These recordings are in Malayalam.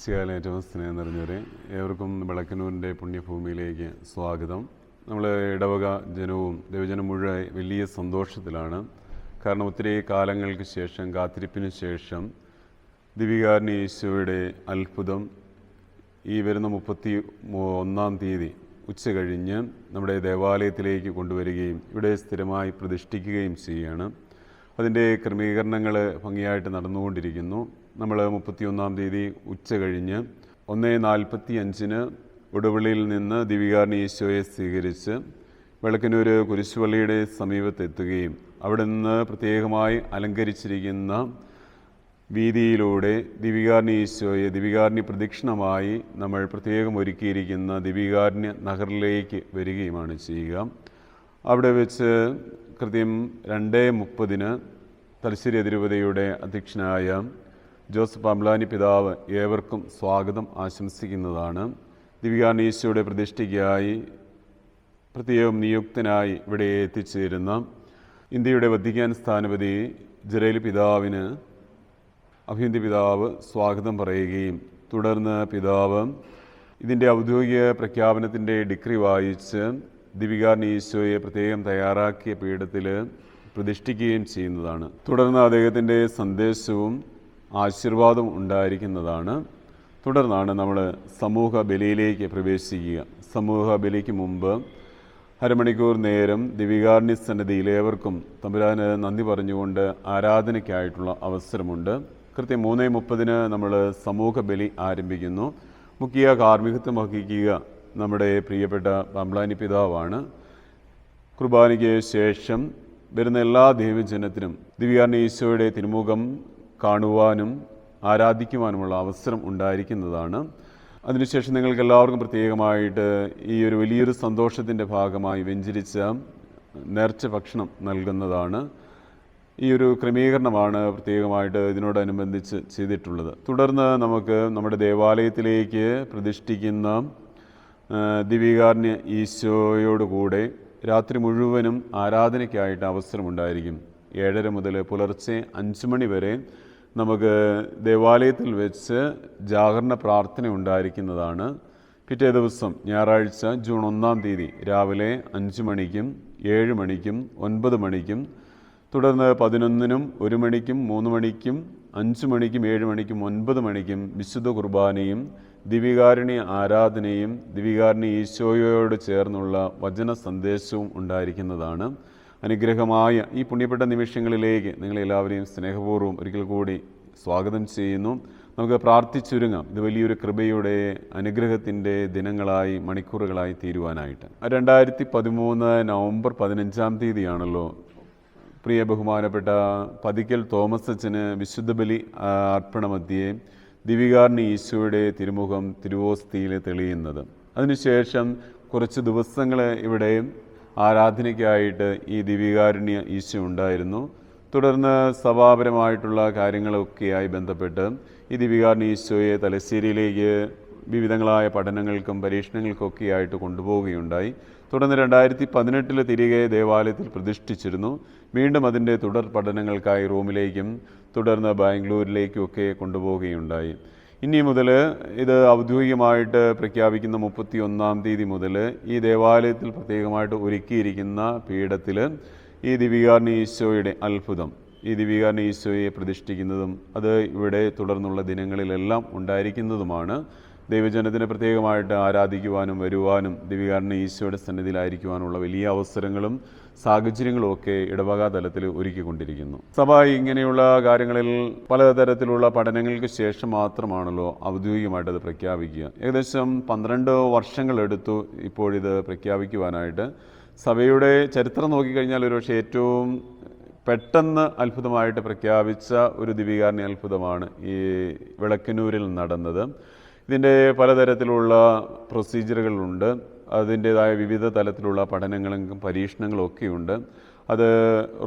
മിശിഹായിലെ ഏറ്റവും സ്നേഹം നിറഞ്ഞവരെ, ഏവർക്കും വിളക്കന്നൂരിൻ്റെ പുണ്യഭൂമിയിലേക്ക് സ്വാഗതം. നമ്മൾ ഇടവക ജനവും ദൈവജനം മുഴുവൻ വലിയ സന്തോഷത്തിലാണ്. കാരണം ഒത്തിരി കാലങ്ങൾക്ക് ശേഷം, കാത്തിരിപ്പിന് ശേഷം ദിവികാരുണ്യ ഈശോയുടെ അത്ഭുതം ഈ വരുന്ന 31-ാം തീയതി ഉച്ച കഴിഞ്ഞ് നമ്മുടെ ദേവാലയത്തിലേക്ക് കൊണ്ടുവരികയും ഇവിടെ സ്ഥിരമായി പ്രതിഷ്ഠിക്കുകയും ചെയ്യുകയാണ്. അതിൻ്റെ ക്രമീകരണങ്ങൾ ഭംഗിയായിട്ട് നടന്നുകൊണ്ടിരിക്കുന്നു. നമ്മൾ 31-ാം തീയതി ഉച്ച കഴിഞ്ഞ് 1:45 ഉടുവള്ളിയിൽ നിന്ന് ദിവികാരുണ്യ ഈശോയെ സ്വീകരിച്ച് വിളക്കന്നൂർ കുരിശുപള്ളിയുടെ സമീപത്തെത്തുകയും അവിടെ നിന്ന് പ്രത്യേകമായി അലങ്കരിച്ചിരിക്കുന്ന വീതിയിലൂടെ ദിവികാരുണ്യ ഈശോയെ ദിവികാരുണ്യ പ്രദക്ഷിണമായി നമ്മൾ പ്രത്യേകം ഒരുക്കിയിരിക്കുന്ന ദിവികാരുണ്യ നഗറിലേക്ക് വരികയുമാണ് ചെയ്യുക. അവിടെ വെച്ച് കൃത്യം 2:30 തലശ്ശേരി അതിരൂപതയുടെ അധ്യക്ഷനായ ജോസഫ് പാമ്പ്ലാനി പിതാവ് ഏവർക്കും സ്വാഗതം ആശംസിക്കുന്നതാണ്. ദിവികാരുണ്യ ഈശോയുടെ പ്രതിഷ്ഠയ്ക്കായി പ്രത്യേകം നിയുക്തനായി ഇവിടെ എത്തിച്ചേരുന്ന ഇന്ത്യയുടെ വത്തിക്കാൻ സ്ഥാനപതി ജെറേൽ പിതാവിന് അഭിനന്ദ പിതാവ് സ്വാഗതം പറയുകയും തുടർന്ന് പിതാവ് ഇതിൻ്റെ ഔദ്യോഗിക പ്രഖ്യാപനത്തിൻ്റെ ഡിക്രി വായിച്ച് ദിവികാരുണ്യ ഈശോയെ പ്രത്യേകം തയ്യാറാക്കിയ പീഠത്തിൽ പ്രതിഷ്ഠിക്കുകയും ചെയ്യുന്നതാണ്. തുടർന്ന് അദ്ദേഹത്തിൻ്റെ സന്ദേശവും ആശീർവാദവും ഉണ്ടായിരിക്കുന്നതാണ്. തുടർന്നാണ് നമ്മൾ സമൂഹ ബലിയിലേക്ക് പ്രവേശിക്കുക. സമൂഹ ബലിക്ക് മുമ്പ് അരമണിക്കൂർ നേരം ദിവികാരുണ്യ സന്നിധിയിൽ ഏവർക്കും തമ്പുരാന് നന്ദി പറഞ്ഞുകൊണ്ട് ആരാധനയ്ക്കായിട്ടുള്ള അവസരമുണ്ട്. കൃത്യം 3:30 നമ്മൾ സമൂഹ ബലി ആരംഭിക്കുന്നു. മുഖ്യ കാർമ്മികത്വം വഹിക്കുക നമ്മുടെ പ്രിയപ്പെട്ട പാമ്പ്ലാനി പിതാവാണ്. കുർബാനയ്ക്ക് ശേഷം വരുന്ന എല്ലാ ദൈവജനത്തിനും ദിവികാരുണ്യ ഈശോയുടെ തിരുമുഖം കാണുവാനും ആരാധിക്കുവാനുമുള്ള അവസരം ഉണ്ടായിരിക്കുന്നതാണ്. അതിനുശേഷം നിങ്ങൾക്ക് എല്ലാവർക്കും പ്രത്യേകമായിട്ട് ഈ ഒരു വലിയൊരു സന്തോഷത്തിൻ്റെ ഭാഗമായി വെഞ്ചരിച്ച നേർച്ച ഭക്ഷണം നൽകുന്നതാണ്. ഈ ഒരു ക്രമീകരണമാണ് പ്രത്യേകമായിട്ട് ഇതിനോടനുബന്ധിച്ച് ചെയ്തിട്ടുള്ളത്. തുടർന്ന് നമുക്ക് നമ്മുടെ ദേവാലയത്തിലേക്ക് പ്രതിഷ്ഠിക്കുന്ന ദിവികാരുണ്യ ഈശോയോടുകൂടെ രാത്രി മുഴുവനും ആരാധനയ്ക്കായിട്ട് അവസരമുണ്ടായിരിക്കും. 7:30 മുതൽ പുലർച്ചെ 5 മണി വരെ നമുക്ക് ദേവാലയത്തിൽ വെച്ച് ജാഗരണ പ്രാർത്ഥന ഉണ്ടായിരിക്കുന്നതാണ്. പിറ്റേ ദിവസം ഞായറാഴ്ച ജൂൺ 1-ാം തീയതി രാവിലെ 5 മണിക്കും 7 മണിക്കും 9 മണിക്കും തുടർന്ന് 11-നും 1 മണിക്കും 3 മണിക്കും 5 മണിക്കും 7 മണിക്കും 9 മണിക്കും വിശുദ്ധ കുർബാനയും ദിവികാരുണ്യ ആരാധനയും ദിവികാരുണ്യ ഈശോയോട് ചേർന്നുള്ള വചന സന്ദേശവും ഉണ്ടായിരിക്കുന്നതാണ്. അനുഗ്രഹമായ ഈ പുണ്യപ്പെട്ട നിമിഷങ്ങളിലേക്ക് നിങ്ങളെല്ലാവരെയും സ്നേഹപൂർവ്വം ഒരിക്കൽ കൂടി സ്വാഗതം ചെയ്യുന്നു. നമുക്ക് പ്രാർത്ഥിച്ചുരുങ്ങാം, ഇത് വലിയൊരു കൃപയുടെ അനുഗ്രഹത്തിൻ്റെ ദിനങ്ങളായി മണിക്കൂറുകളായി തീരുവാനായിട്ട്. 2013 നവംബർ 15-ാം തീയതിയാണല്ലോ പ്രിയ ബഹുമാനപ്പെട്ട പതിക്കൽ തോമസ് അച്ഛന് വിശുദ്ധ ബലി അർപ്പണമധ്യേ ദിവികാരുണ്യ ഈശോയുടെ തിരുമുഖം തിരുവോസ്തിയിൽ തെളിയുന്നത്. അതിനുശേഷം കുറച്ച് ദിവസങ്ങൾ ഇവിടെ ആരാധനയ്ക്കായിട്ട് ഈ ദിവികാരുണ്യ ഈശോ ഉണ്ടായിരുന്നു. തുടർന്ന് സഭാപരമായിട്ടുള്ള കാര്യങ്ങളൊക്കെയായി ബന്ധപ്പെട്ട് ഈ ദിവികാരുണ്യ ഈശോയെ തലശ്ശേരിയിലേക്ക് വിവിധങ്ങളായ പഠനങ്ങൾക്കും പരീക്ഷണങ്ങൾക്കൊക്കെയായിട്ട് കൊണ്ടുപോവുകയുണ്ടായി. തുടർന്ന് 2018 തിരികെ ദേവാലയത്തിൽ പ്രതിഷ്ഠിച്ചിരുന്നു. വീണ്ടും അതിൻ്റെ തുടർ പഠനങ്ങൾക്കായി റോമിലേക്കും തുടർന്ന് ബാംഗ്ലൂരിലേക്കുമൊക്കെ കൊണ്ടുപോവുകയുണ്ടായി. ഇനി മുതൽ ഇത് ഔദ്യോഗികമായിട്ട് പ്രഖ്യാപിക്കുന്ന 31-ാം തീയതി മുതൽ ഈ ദേവാലയത്തിൽ പ്രത്യേകമായിട്ട് ഒരുക്കിയിരിക്കുന്ന പീഠത്തിൽ ഈ ദിവികാരുണ്യ ഈശോയുടെ അത്ഭുതം, ഈ ദിവികാരുണ്യ ഈശോയെ പ്രതിഷ്ഠിക്കുന്നതും അത് ഇവിടെ തുടർന്നുള്ള ദിനങ്ങളിലെല്ലാം ഉണ്ടായിരിക്കുന്നതുമാണ്. ദൈവജനത്തിന് പ്രത്യേകമായിട്ട് ആരാധിക്കുവാനും വരുവാനും ദിവികാരുണ്യ ഈശോയുടെ സന്നിധിയിലായിരിക്കുവാനുള്ള വലിയ അവസരങ്ങളും സാഹചര്യങ്ങളും ഒക്കെ ഇടവക തലത്തിൽ ഒരുക്കിക്കൊണ്ടിരിക്കുന്നു. സഭ ഇങ്ങനെയുള്ള കാര്യങ്ങളിൽ പലതരത്തിലുള്ള പഠനങ്ങൾക്ക് ശേഷം മാത്രമാണല്ലോ ഔദ്യോഗികമായിട്ടത് പ്രഖ്യാപിക്കുക. ഏകദേശം 12 വർഷങ്ങളെടുത്തു ഇപ്പോഴിത് പ്രഖ്യാപിക്കുവാനായിട്ട്. സഭയുടെ ചരിത്രം നോക്കിക്കഴിഞ്ഞാൽ ഒരുപക്ഷെ ഏറ്റവും പെട്ടെന്ന് അത്ഭുതമായിട്ട് പ്രഖ്യാപിച്ച ഒരു ദിവികാരുണ്യ അത്ഭുതമാണ് ഈ വിളക്കന്നൂരിൽ നടന്നത്. ഇതിൻ്റെ പലതരത്തിലുള്ള പ്രൊസീജിയറുകളുണ്ട്. അതിൻ്റേതായ വിവിധ തലത്തിലുള്ള പഠനങ്ങളും പരീക്ഷണങ്ങളും ഒക്കെയുണ്ട്. അത്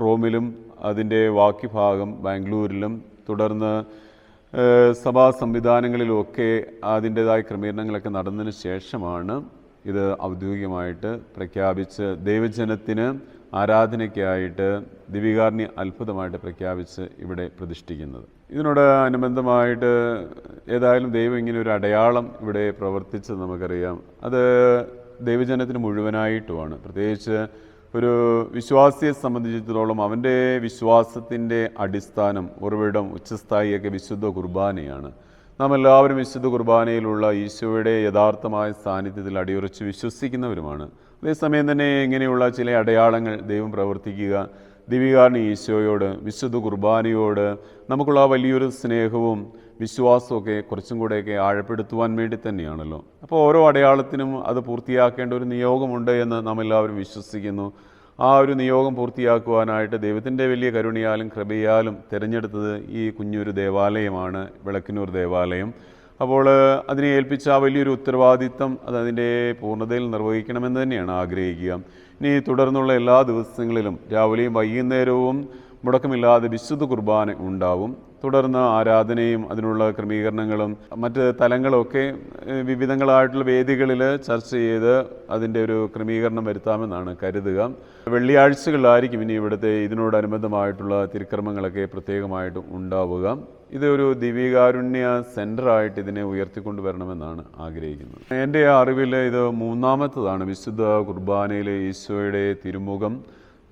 റോമിലും അതിൻ്റെ ബാക്കി ഭാഗം ബാംഗ്ലൂരിലും തുടർന്ന് സഭാ സംവിധാനങ്ങളിലുമൊക്കെ അതിൻ്റേതായ ക്രമീകരണങ്ങളൊക്കെ നടന്നതിന് ശേഷമാണ് ഇത് ഔദ്യോഗികമായിട്ട് പ്രഖ്യാപിച്ച് ദൈവജനത്തിന് ആരാധനയ്ക്കായിട്ട് ദിവികാരുണ്യ അത്ഭുതമായിട്ട് പ്രഖ്യാപിച്ച് ഇവിടെ പ്രതിഷ്ഠിക്കുന്നത്. ഇതിനോട് അനുബന്ധമായിട്ട് ഏതായാലും ദൈവം ഇങ്ങനെ ഒരു അടയാളം ഇവിടെ പ്രവർത്തിച്ചത് നമുക്കറിയാം. അത് ദൈവജനത്തിന് മുഴുവനായിട്ടുമാണ്. പ്രത്യേകിച്ച് ഒരു വിശ്വാസിയെ സംബന്ധിച്ചിടത്തോളം അവൻ്റെ വിശ്വാസത്തിൻ്റെ അടിസ്ഥാനം, ഉറവിടം, ഉച്ചസ്ഥായിയൊക്കെ വിശുദ്ധ കുർബാനയാണ്. നാം എല്ലാവരും വിശുദ്ധ കുർബാനയിലുള്ള ഈശോയുടെ യഥാർത്ഥമായ സാന്നിധ്യത്തിൽ അടിയുറച്ച് വിശ്വസിക്കുന്നവരുമാണ്. അതേസമയം തന്നെ ഇങ്ങനെയുള്ള ചില അടയാളങ്ങൾ ദൈവം പ്രവർത്തിക്കുക ദിവികാരുണ്യ ഈശോയോട്, വിശുദ്ധ കുർബാനയോട് നമുക്കുള്ള വലിയൊരു സ്നേഹവും വിശ്വാസമൊക്കെ കുറച്ചും കൂടെയൊക്കെ ആഴപ്പെടുത്തുവാൻ വേണ്ടി തന്നെയാണല്ലോ. അപ്പോൾ ഓരോ അടയാളത്തിനും അത് പൂർത്തിയാക്കേണ്ട ഒരു നിയോഗമുണ്ട് എന്ന് നാം എല്ലാവരും വിശ്വസിക്കുന്നു. ആ ഒരു നിയോഗം പൂർത്തിയാക്കുവാനായിട്ട് ദൈവത്തിൻ്റെ വലിയ കരുണയാലും കൃപയാലും തിരഞ്ഞെടുത്തത് ഈ കുഞ്ഞൊരു ദേവാലയമാണ്, വിളക്കിനൂർ ദേവാലയം. അപ്പോൾ അതിനെ ഏൽപ്പിച്ച ആ വലിയൊരു ഉത്തരവാദിത്തം അത് അതിൻ്റെ പൂർണ്ണതയിൽ നിർവഹിക്കണമെന്ന് തന്നെയാണ് ആഗ്രഹിക്കുക. ഇനി തുടർന്നുള്ള എല്ലാ ദിവസങ്ങളിലും രാവിലെയും വൈകുന്നേരവും മുടക്കമില്ലാതെ വിശുദ്ധ കുർബാന ഉണ്ടാവും. തുടർന്ന് ആരാധനയും അതിനുള്ള ക്രമീകരണങ്ങളും മറ്റ് തലങ്ങളൊക്കെ വിവിധങ്ങളായിട്ടുള്ള വേദികളിൽ ചർച്ച ചെയ്ത് അതിൻ്റെ ഒരു ക്രമീകരണം വരുത്താമെന്നാണ് കരുതുക. വെള്ളിയാഴ്ചകളിലായിരിക്കും ഇനി ഇവിടുത്തെ ഇതിനോടനുബന്ധമായിട്ടുള്ള തിരുക്കർമ്മങ്ങളൊക്കെ പ്രത്യേകമായിട്ട് ഉണ്ടാവുക. ഇതൊരു ദിവികാരുണ്യ സെൻ്ററായിട്ട് ഇതിനെ ഉയർത്തിക്കൊണ്ടുവരണമെന്നാണ് ആഗ്രഹിക്കുന്നത്. എൻ്റെ അറിവിൽ ഇത് മൂന്നാമത്തതാണ് വിശുദ്ധ കുർബാനയിലെ ഈശോയുടെ തിരുമുഖം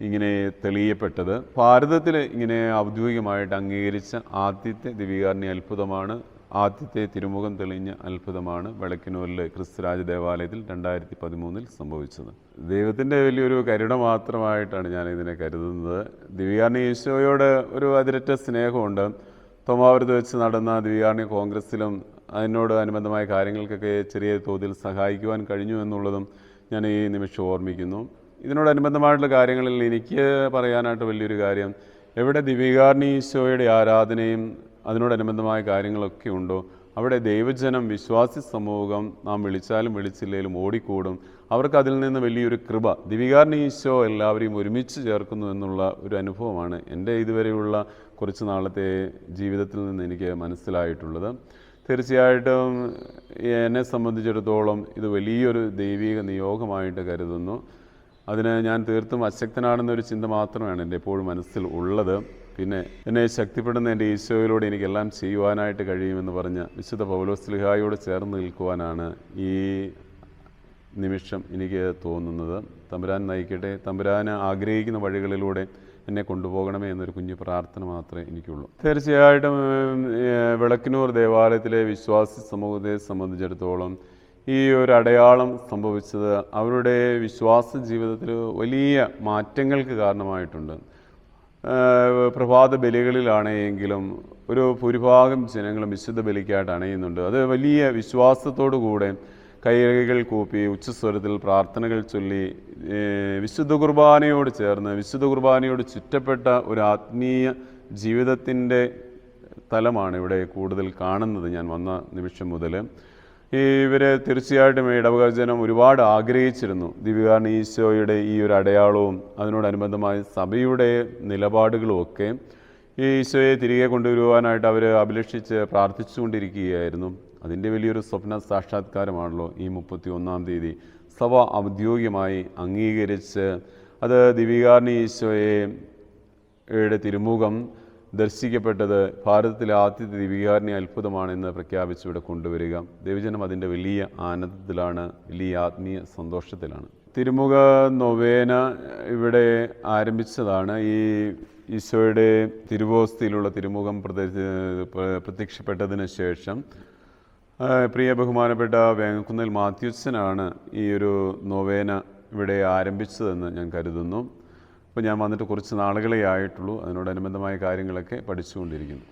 ഇങ്ങനെ തെളിയപ്പെട്ടത്. ഭാരതത്തിൽ ഇങ്ങനെ ഔദ്യോഗികമായിട്ട് അംഗീകരിച്ച ആദ്യത്തെ ദിവികാരുണ്യ അത്ഭുതമാണ്, ആദ്യത്തെ തിരുമുഖം തെളിഞ്ഞ അത്ഭുതമാണ് വിളക്കിനൂരിലെ ക്രിസ്തുരാജ് ദേവാലയത്തിൽ 2013 സംഭവിച്ചത്. ദൈവത്തിൻ്റെ വലിയൊരു കരുണ മാത്രമായിട്ടാണ് ഞാൻ ഇതിനെ കരുതുന്നത്. ദിവികാരുണ്യ ഈശോയോട് ഒരു അതിരറ്റ സ്നേഹമുണ്ട്. തോമാപുരത്ത് വെച്ച് നടന്ന ദിവികാരുണ്യ കോൺഗ്രസ്സിലും അതിനോട് അനുബന്ധമായ കാര്യങ്ങൾക്കൊക്കെ ചെറിയ തോതിൽ സഹായിക്കുവാൻ കഴിഞ്ഞു എന്നുള്ളതും ഞാൻ ഈ നിമിഷം ഓർമ്മിക്കുന്നു. ഇതിനോടനുബന്ധമായിട്ടുള്ള കാര്യങ്ങളിൽ എനിക്ക് പറയാനായിട്ട് വലിയൊരു കാര്യം, എവിടെ ദിവികാരുണ്യ ഈശോയുടെ ആരാധനയും അതിനോടനുബന്ധമായ കാര്യങ്ങളൊക്കെ ഉണ്ടോ അവിടെ ദൈവജനം, വിശ്വാസി സമൂഹം നാം വിളിച്ചാലും വിളിച്ചില്ലെങ്കിലും ഓടിക്കൂടും. അവർക്ക് അതിൽ നിന്ന് വലിയൊരു കൃപ, ദിവികാരുണ്യ ഈശോ എല്ലാവരെയും ഒരുമിച്ച് ചേർക്കുന്നു എന്നുള്ള ഒരു അനുഭവമാണ് എൻ്റെ ഇതുവരെയുള്ള കുറച്ച് നാളത്തെ ജീവിതത്തിൽ നിന്ന് എനിക്ക് മനസ്സിലായിട്ടുള്ളത്. തീർച്ചയായിട്ടും എന്നെ സംബന്ധിച്ചിടത്തോളം ഇത് വലിയൊരു ദൈവിക നിയോഗമായിട്ട് കരുതുന്നു. അതിന് ഞാൻ തീർത്തും അശക്തനാണെന്നൊരു ചിന്ത മാത്രമാണ് എൻ്റെ എപ്പോഴും മനസ്സിൽ ഉള്ളത്. പിന്നെ എന്നെ ശക്തിപ്പെടുന്ന എൻ്റെ ഈശോയിലൂടെ എനിക്കെല്ലാം ചെയ്യുവാനായിട്ട് കഴിയുമെന്ന് പറഞ്ഞ വിശുദ്ധ പൗലോസ്ലീഹായോട് ചേർന്ന് നിൽക്കുവാനാണ് ഈ നിമിഷം എനിക്ക് തോന്നുന്നത്. തമ്പുരാൻ നയിക്കട്ടെ, തമ്പുരാൻ ആഗ്രഹിക്കുന്ന വഴികളിലൂടെ എന്നെ കൊണ്ടുപോകണമേ എന്നൊരു കുഞ്ഞു പ്രാർത്ഥന മാത്രമേ എനിക്കുള്ളൂ. തീർച്ചയായിട്ടും വിളക്കിനൂർ ദേവാലയത്തിലെ വിശ്വാസി സമൂഹത്തെ സംബന്ധിച്ചിടത്തോളം ഈ ഒരു അടയാളം സംഭവിച്ചത് അവരുടെ വിശ്വാസ ജീവിതത്തിൽ വലിയ മാറ്റങ്ങൾക്ക് കാരണമായിട്ടുണ്ട്. പ്രഭാത ബലികളിലാണെങ്കിലും ഒരു ഭൂരിഭാഗം ജനങ്ങളും വിശുദ്ധ ബലിക്കായിട്ട് അണയുന്നുണ്ട്. അത് വലിയ വിശ്വാസത്തോടു കൂടെ കൈകൾ കൂപ്പി ഉച്ചസ്വരത്തിൽ പ്രാർത്ഥനകൾ ചൊല്ലി വിശുദ്ധ കുർബാനയോട് ചേർന്ന് വിശുദ്ധ കുർബാനയോട് ചുറ്റപ്പെട്ട ഒരു ആത്മീയ ജീവിതത്തിൻ്റെ തലമാണ് ഇവിടെ കൂടുതൽ കാണുന്നത്. ഞാൻ വന്ന നിമിഷം മുതൽ ഇവരെ തീർച്ചയായിട്ടും ഇടവകജനം ഒരുപാട് ആഗ്രഹിച്ചിരുന്നു. ദിവികാരുണ്യ ഈശോയുടെ ഈ ഒരു അടയാളവും അതിനോടനുബന്ധമായ സഭയുടെ നിലപാടുകളും ഒക്കെ ഈ ഈശോയെ തിരികെ കൊണ്ടുവരുവാനായിട്ട് അവർ അഭിലഷിച്ച് പ്രാർത്ഥിച്ചുകൊണ്ടിരിക്കുകയായിരുന്നു. അതിൻ്റെ വലിയൊരു സ്വപ്ന സാക്ഷാത്കാരമാണല്ലോ ഈ 31-ാം തീയതി സഭ ഔദ്യോഗികമായി അംഗീകരിച്ച് അത് ദിവികാരുണ്യ ഈശോയുടെ തിരുമുഖം ദർശിക്കപ്പെട്ടത് ഭാരതത്തിലെ ആദ്യത്തെ ദിവികാരുണ്യ അത്ഭുതമാണെന്ന് പ്രഖ്യാപിച്ച് ഇവിടെ കൊണ്ടുവരിക. ദൈവജനം അതിൻ്റെ വലിയ ആനന്ദത്തിലാണ്, വലിയ ആത്മീയ സന്തോഷത്തിലാണ്. തിരുമുഖ നൊവേന ഇവിടെ ആരംഭിച്ചതാണ്. ഈ ഈശോയുടെ തിരുവോസ്തിയിലുള്ള തിരുമുഖം പ്രത്യക്ഷപ്പെട്ടതിന് ശേഷം പ്രിയ ബഹുമാനപ്പെട്ട വേങ്ങക്കുന്നേൽ മാത്യുച്ചനാണ് ഈ ഒരു നൊവേന ഇവിടെ ആരംഭിച്ചതെന്ന് ഞാൻ കരുതുന്നു. അപ്പോൾ ഞാൻ വന്നിട്ട് കുറച്ച് നാളുകളേ ആയിട്ടുള്ളൂ. അതിനോടനുബന്ധമായ കാര്യങ്ങളൊക്കെ പഠിച്ചുകൊണ്ടിരിക്കുന്നു.